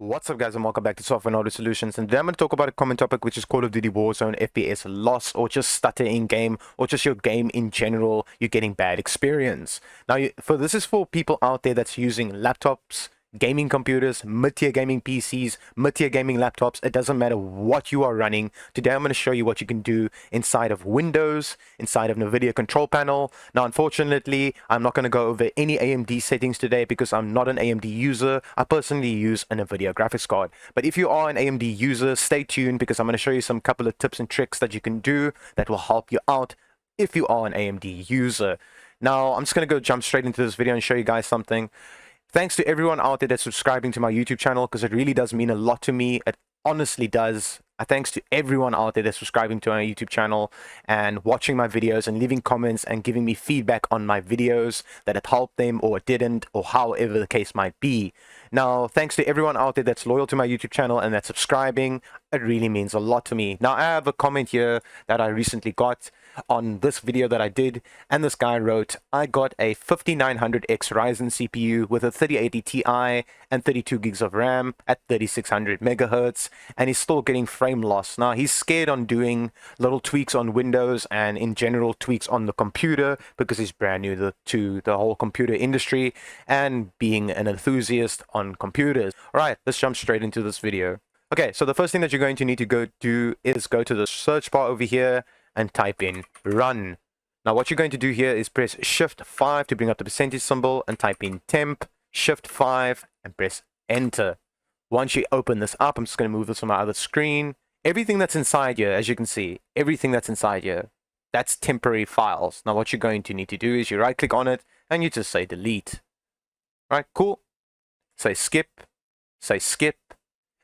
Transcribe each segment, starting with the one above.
What's up guys, and welcome back to Software and Audio Solutions, and today I'm going to talk about a common topic, which is Call of Duty Warzone FPS loss, or just stutter in game, or just your game in general, you're getting bad experience. Now this is for people out there that's using laptops, gaming computers, mid-tier gaming PCs, mid-tier gaming laptops. It doesn't matter what you are running. Today I'm going to show you what you can do inside of Windows, inside of NVIDIA control panel. Now unfortunately, I'm not going to go over any AMD settings today because I'm not an AMD user. I personally use a NVIDIA graphics card. But if you are an AMD user, stay tuned because I'm going to show you some couple of tips and tricks that you can do that will help you out if you are an AMD user. Now I'm just going to go jump straight into this video and show you guys something. Thanks to everyone out there that's subscribing to my YouTube channel, because it really does mean a lot to me. It honestly does. Thanks to everyone out there that's subscribing to my YouTube channel and watching my videos and leaving comments and giving me feedback on my videos that it helped them or it didn't, or however the case might be. Now, thanks to everyone out there that's loyal to my YouTube channel and that's subscribing. It really means a lot to me. Now, I have a comment here that I recently got on this video that I did, and this guy wrote, I got a 5900X Ryzen CPU with a 3080 Ti and 32 gigs of RAM at 3600 megahertz, and he's still getting frame loss. Now he's scared on doing little tweaks on Windows and in general tweaks on the computer because he's brand new to the whole computer industry and being an enthusiast on computers. All right, let's jump straight into this video. Okay, so the first thing that you're going to need to go do is go to the search bar over here and type in run. Now what you're going to do here is press shift 5 to bring up the percentage symbol and type in temp, shift 5 and press enter. Once you open this up, I'm just going to move this on my other screen. Everything that's inside here, as you can see, everything that's inside here, that's temporary files. Now what you're going to need to do is you right click on it and you just say delete. Right, cool. Say skip,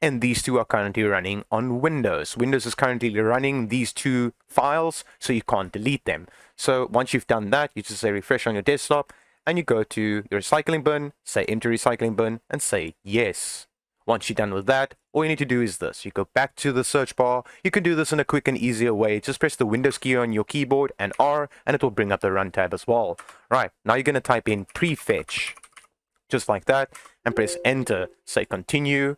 and these two are currently running on Windows. Windows is currently running these two files, so you can't delete them. So once you've done that, you just say refresh on your desktop, and you go to your recycling bin, say empty recycling bin, and say yes. Once you're done with that, all you need to do is this. You go back to the search bar. You can do this in a quick and easier way. Just press the Windows key on your keyboard and R, and it will bring up the run tab as well. Right, now you're going to type in prefetch, just like that, and press enter. Say continue,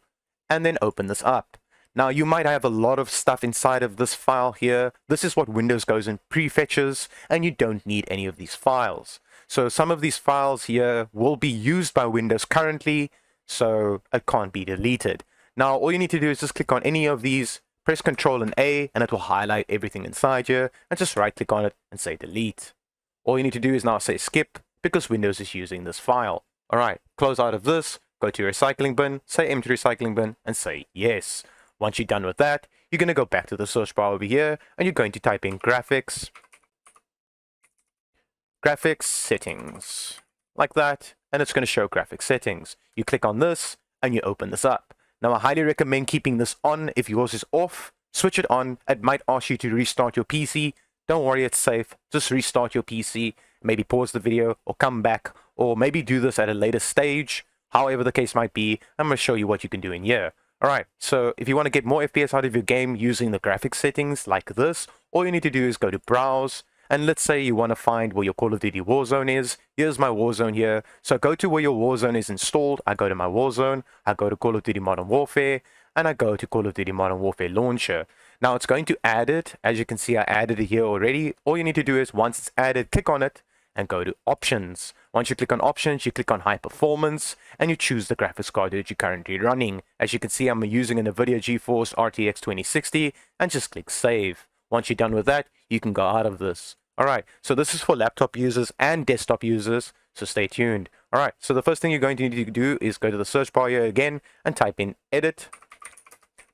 and then open this up. Now you might have a lot of stuff inside of this file here. This is what Windows goes in prefetches, and you don't need any of these files. So some of these files here will be used by Windows currently, so it can't be deleted. Now all you need to do is just click on any of these, press Ctrl and A, and it will highlight everything inside here, and just right click on it and say delete. All you need to do is now say skip, because Windows is using this file. Alright, close out of this, go to your recycling bin, say empty recycling bin, and say yes. Once you're done with that, you're going to go back to the search bar over here, and you're going to type in graphics settings, like that, and it's going to show graphics settings. You click on this, and you open this up. Now I highly recommend keeping this on. If yours is off, switch it on. It might ask you to restart your PC. Don't worry, it's safe. Just restart your PC, maybe pause the video, or come back, or maybe do this at a later stage. However the case might be, I'm going to show you what you can do in here. Alright, so if you want to get more FPS out of your game using the graphics settings like this, all you need to do is go to browse, and let's say you want to find where your Call of Duty Warzone is. Here's my Warzone here. So go to where your Warzone is installed. I go to my Warzone, I go to Call of Duty Modern Warfare, and I go to Call of Duty Modern Warfare Launcher. Now it's going to add it. As you can see, I added it here already. All you need to do is, once it's added, click on it and go to options. Once you click on options, you click on high performance and you choose the graphics card that you're currently running. As you can see, I'm using a NVIDIA GeForce RTX 2060, and just click save. Once you're done with that, you can go out of this. Alright, so this is for laptop users and desktop users, so stay tuned. Alright, so the first thing you're going to need to do is go to the search bar here again and type in edit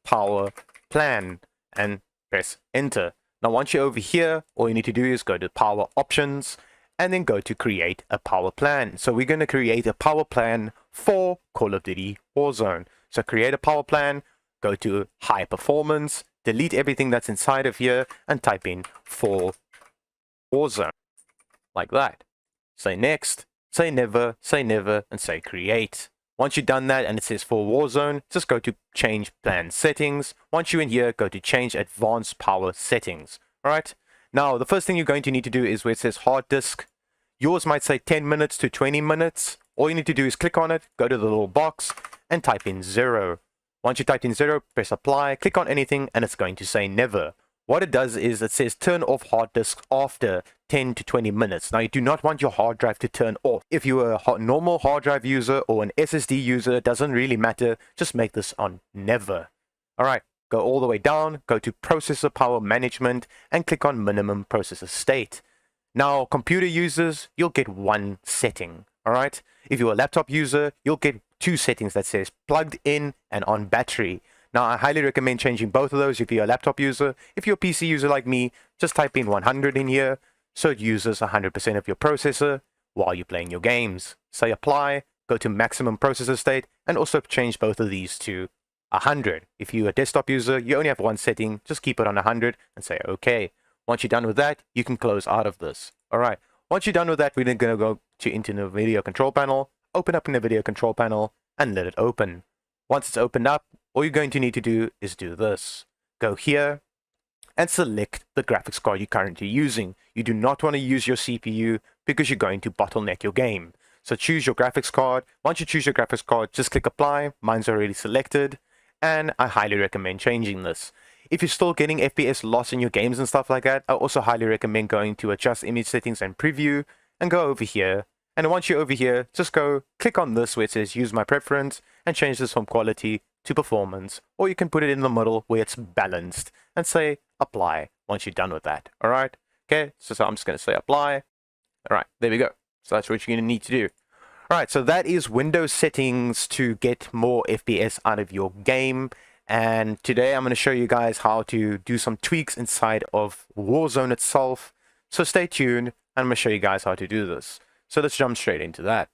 power plan and press enter. Now once you're over here, all you need to do is go to power options and then go to create a power plan. So we're going to create a power plan for Call of Duty Warzone. So create a power plan, go to high performance, delete everything that's inside of here, and type in for Warzone, like that. Say next, say never, and say create. Once you've done that and it says for Warzone, just go to change plan settings. Once you're in here, go to change advanced power settings. Alright, now the first thing you're going to need to do is where it says hard disk. Yours might say 10 minutes to 20 minutes. All you need to do is click on it, go to the little box, and type in 0. Once you type in 0, press apply, click on anything, and it's going to say never. What it does is it says turn off hard disks after 10 to 20 minutes. Now, you do not want your hard drive to turn off. If you're a normal hard drive user or an SSD user, it doesn't really matter. Just make this on never. All right, go all the way down, go to processor power management, and click on minimum processor state. Now, computer users, you'll get one setting. All right, if you're a laptop user, you'll get two settings that says plugged in and on battery. Now, I highly recommend changing both of those if you're a laptop user. If you're a PC user like me, just type in 100 in here, so it uses 100% of your processor while you're playing your games. Say apply, go to maximum processor state, and also change both of these to 100. If you're a desktop user, you only have one setting, just keep it on 100 and say okay. Once you're done with that, you can close out of this. All right, once you're done with that, we're then going to go into the video control panel, open up in the video control panel, and let it open. Once it's opened up, all you're going to need to do is do this. Go here and select the graphics card you're currently using. You do not want to use your CPU because you're going to bottleneck your game. So choose your graphics card. Once you choose your graphics card, just click apply. Mine's already selected, and I highly recommend changing this. If you're still getting FPS loss in your games and stuff like that, I also highly recommend going to adjust image settings and preview and go over here. And once you're over here, just go click on this where it says use my preference and change this from quality to performance, or you can put it in the middle where it's balanced and say apply once you're done with that. All right, okay, so I'm just going to say apply. All right, there we go. So that's what you're going to need to do. All right, so that is Windows settings to get more FPS out of your game. And today I'm going to show you guys how to do some tweaks inside of Warzone itself. So stay tuned, and I'm going to show you guys how to do this. So let's jump straight into that.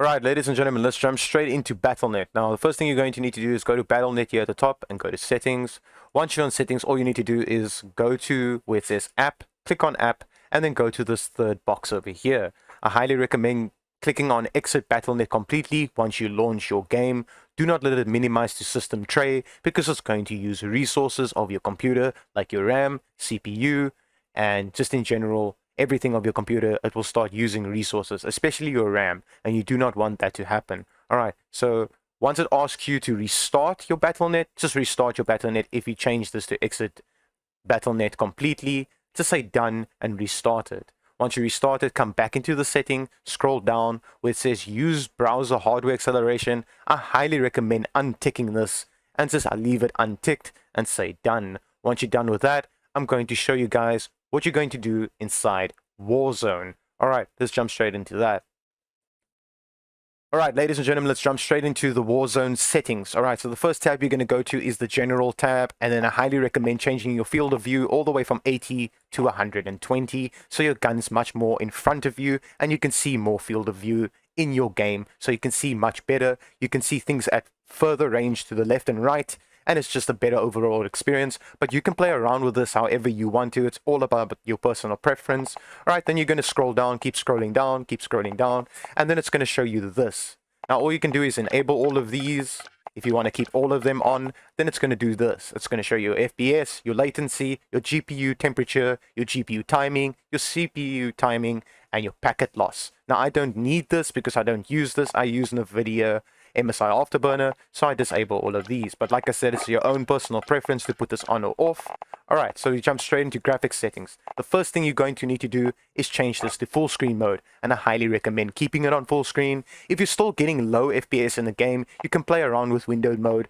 Alright, ladies and gentlemen, let's jump straight into Battle.net. Now, the first thing you're going to need to do is go to Battle.net here at the top and go to Settings. Once you're on Settings, all you need to do is go to where it says App, click on App, and then go to this third box over here. I highly recommend clicking on Exit Battle.net completely once you launch your game. Do not let it minimize to system tray because it's going to use resources of your computer like your RAM, CPU, and just in general, everything of your computer. It will start using resources, especially your RAM, and you do not want that to happen. All right, so once it asks you to restart your Battle.net, just restart your Battle.net. If you change this to Exit Battle.net completely, just say done and restart it. Once you restart it, come back into the setting, scroll down where it says use browser hardware acceleration. I highly recommend unticking this and just leave it unticked and say done. Once you're done with that, I'm going to show you guys what you're going to do inside Warzone. All right, let's jump straight into that. All right, ladies and gentlemen, let's jump straight into the Warzone settings. All right, so the first tab you're going to go to is the General tab, and then I highly recommend changing your field of view all the way from 80 to 120, so your gun's much more in front of you, and you can see more field of view in your game, so you can see much better. You can see things at further range to the left and right, and it's just a better overall experience. But you can play around with this however you want to. It's all about your personal preference. All right, then you're going to scroll down, keep scrolling down, and then it's going to show you this. Now all you can do is enable all of these. If you want to keep all of them on, then it's going to do this. It's going to show you your FPS, your latency, your GPU temperature, your GPU timing, your CPU timing, and your packet loss. Now I don't need this because I don't use this. I use NVIDIA MSI Afterburner, so I disable all of these. But like I said, it's your own personal preference to put this on or off. Alright, so you jump straight into graphics settings. The first thing you're going to need to do is change this to full screen mode, and I highly recommend keeping it on full screen. If you're still getting low FPS in the game, you can play around with windowed mode,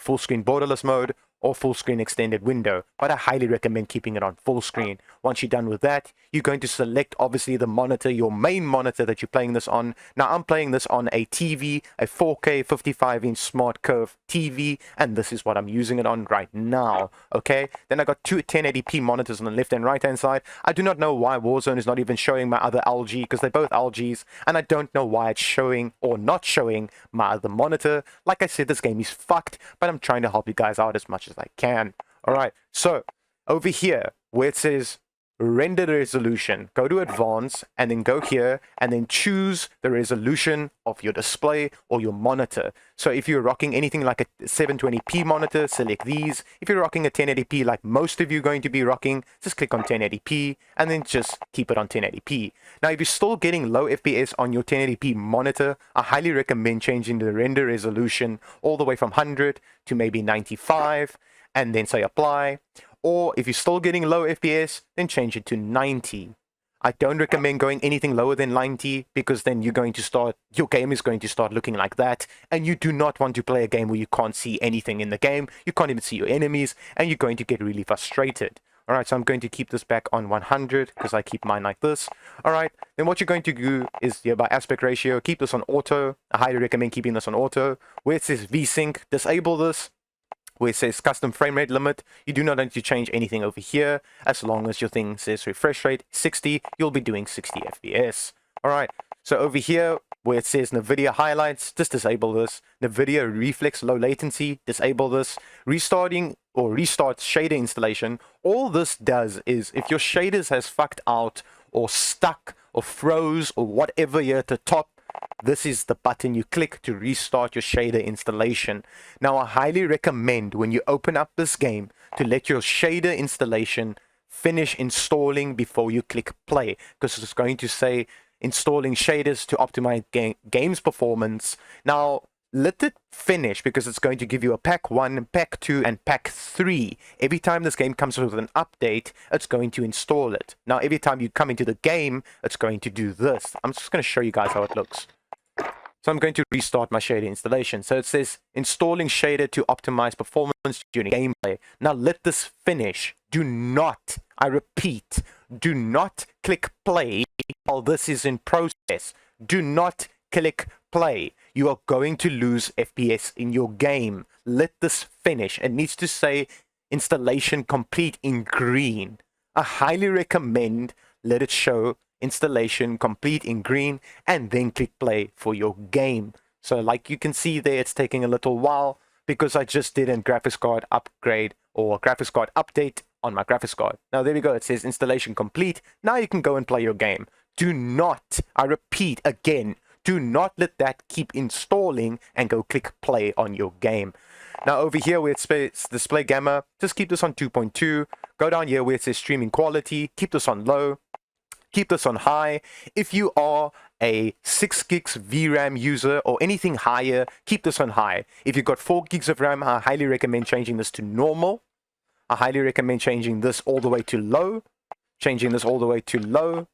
full screen borderless mode, or full screen extended window, but I highly recommend keeping it on full screen. Once you're done with that, you're going to select obviously the monitor, your main monitor that you're playing this on. Now I'm playing this on a TV, a 4K 55-inch smart curve TV, and this is what I'm using it on right now. Okay, then I got two 1080p monitors on the left and right hand side. I do not know why Warzone is not even showing my other LG, because they're both LGs, and I don't know why it's showing or not showing my other monitor. Like I said, this game is fucked, but I'm trying to help you guys out as much as I can. All right, so over here where it says render resolution. Go to advanced and then go here and then choose the resolution of your display or your monitor. So if you're rocking anything like a 720p monitor, select these. If you're rocking a 1080p like most of you are going to be rocking, just click on 1080p and then just keep it on 1080p. Now if you're still getting low FPS on your 1080p monitor, I highly recommend changing the render resolution all the way from 100 to maybe 95 and then say apply. Or if you're still getting low FPS, then change it to 90. I don't recommend going anything lower than 90 because then your game is going to start looking like that. And you do not want to play a game where you can't see anything in the game. You can't even see your enemies and you're going to get really frustrated. All right, so I'm going to keep this back on 100 because I keep mine like this. All right, then what you're going to do is by aspect ratio, keep this on auto. I highly recommend keeping this on auto. Where it says VSync, disable this. Where it says custom frame rate limit, you do not need to change anything over here. As long as your thing says refresh rate 60, you'll be doing 60 FPS. All right, so over here where it says NVIDIA highlights, just disable this. NVIDIA reflex low latency, disable this. Restarting or restart shader installation, all this does is if your shaders has fucked out or stuck or froze or whatever here at the top, this is the button you click to restart your shader installation. Now I highly recommend when you open up this game to let your shader installation finish installing before you click play, because it's going to say installing shaders to optimize game's performance. Now let it finish because it's going to give you a pack 1, pack 2 and pack 3. Every time this game comes with an update, it's going to install it. Now every time you come into the game, it's going to do this. I'm just going to show you guys how it looks. So I'm going to restart my shader installation. So it says installing shader to optimize performance during gameplay. Now let this finish. Do not, I repeat, do not click play while this is in process. Do not click play. You are going to lose FPS in your game. Let this finish. It needs to say installation complete in green. I highly recommend let it show installation complete in green and then click play for your game. So like you can see there, it's taking a little while because I just did a graphics card upgrade or a graphics card update on my graphics card. Now there we go, it says installation complete. Now you can go and play your game. Do not, I repeat again, do not let that keep installing and go click play on your game. Now over here where it says display gamma, just keep this on 2.2. Go down here where it says streaming quality, keep this on low. Keep this on high. If you are a 6 gigs VRAM user or anything higher, keep this on high. If you've got 4 gigs of RAM, I highly recommend changing this to normal. I highly recommend changing this all the way to low. Changing this all the way to low.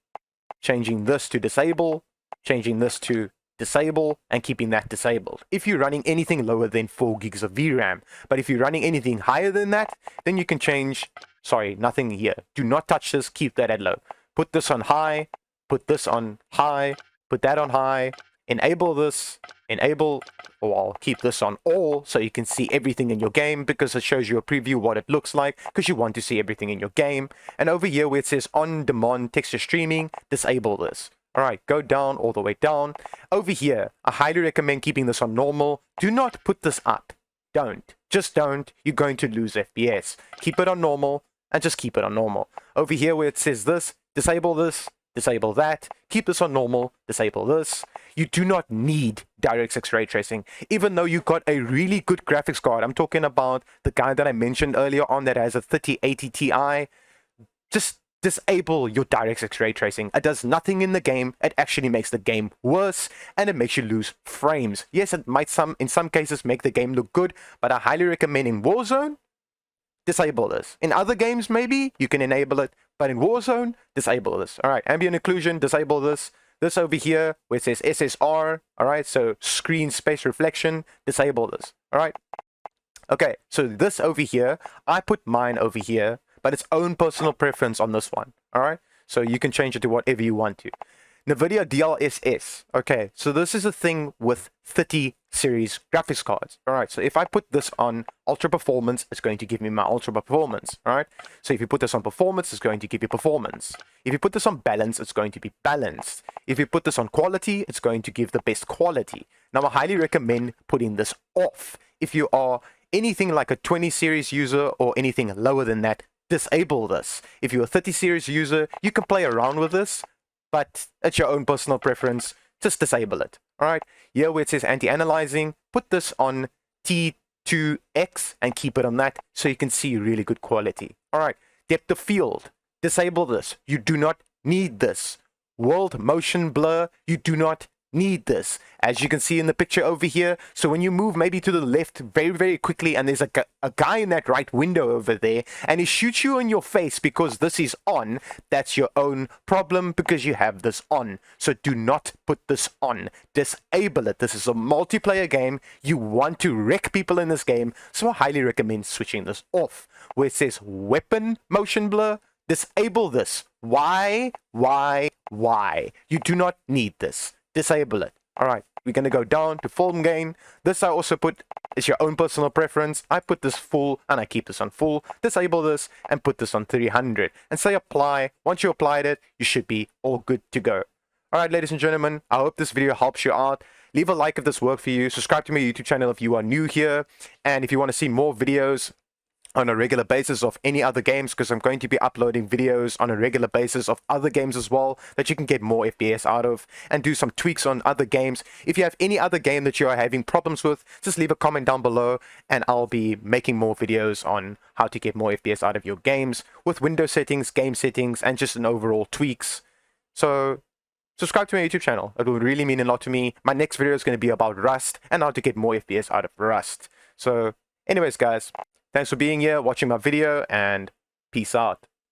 Changing this to disable. Changing this to disable and keeping that disabled. If you're running anything lower than 4 gigs of VRAM, but if you're running anything higher than that, then you can change, sorry, nothing here. Do not touch this, keep that at low. Put this on high, put this on high, put that on high, enable this, enable, or I'll keep this on all so you can see everything in your game because it shows you a preview what it looks like because you want to see everything in your game. And over here where it says on-demand texture streaming, disable this. All right, go down all the way down. Over here, I highly recommend keeping this on normal. Do not put this up. Don't. Just don't. You're going to lose FPS. Keep it on normal and just keep it on normal. Over here where it says this, disable this, disable that, keep this on normal, disable this. You do not need DirectX ray tracing, even though you got a really good graphics card. I'm talking about the guy that I mentioned earlier on that has a 3080 Ti. Just disable your DirectX ray tracing. It does nothing in the game. It actually makes the game worse and it makes you lose frames. Yes, it might in some cases make the game look good, but I highly recommend in Warzone, disable this. In other games, maybe you can enable it, but in Warzone, disable this. All right, ambient occlusion, disable this. This over here, where it says SSR, all right, so screen space reflection, disable this, all right? Okay, so this over here, I put mine over here, but its own personal preference on this one, all right? So you can change it to whatever you want to. NVIDIA DLSS. Okay, so this is a thing with 30 series graphics cards. All right, so if I put this on ultra performance, it's going to give me my ultra performance. All right, so if you put this on performance, it's going to give you performance. If you put this on balance, it's going to be balanced. If you put this on quality, it's going to give the best quality. Now, I highly recommend putting this off. If you are anything like a 20 series user or anything lower than that, disable this. If you're a 30 series user, you can play around with this, but it's your own personal preference. Just disable it. All right, here where it says anti-aliasing, put this on T2X and keep it on that so you can see really good quality. All right, depth of field, disable this. You do not need this. World motion blur, you do not need this, as you can see in the picture over here. So when you move maybe to the left very quickly and there's a guy in that right window over there and he shoots you in your face because this is on, that's your own problem because you have this on. So do not put this on. Disable it. This is a multiplayer game. You want to wreck people in this game, so I highly recommend switching this off. Where it says weapon motion blur, disable this. Why? You do not need this. Disable it. Alright, we're going to go down to film gain. This I also put, is your own personal preference. I put this full and I keep this on full. Disable this and put this on 300. And say apply. Once you applied it, you should be all good to go. Alright, ladies and gentlemen, I hope this video helps you out. Leave a like if this worked for you. Subscribe to my YouTube channel if you are new here. And if you want to see more videos on a regular basis of any other games, because I'm going to be uploading videos on a regular basis of other games as well that you can get more FPS out of and do some tweaks on other games. If you have any other game that you are having problems with, just leave a comment down below and I'll be making more videos on how to get more FPS out of your games with window settings, game settings, and just an overall tweaks. So subscribe to my YouTube channel. It will really mean a lot to me. My next video is going to be about Rust and how to get more FPS out of Rust. So anyways guys, thanks for being here, watching my video, and peace out.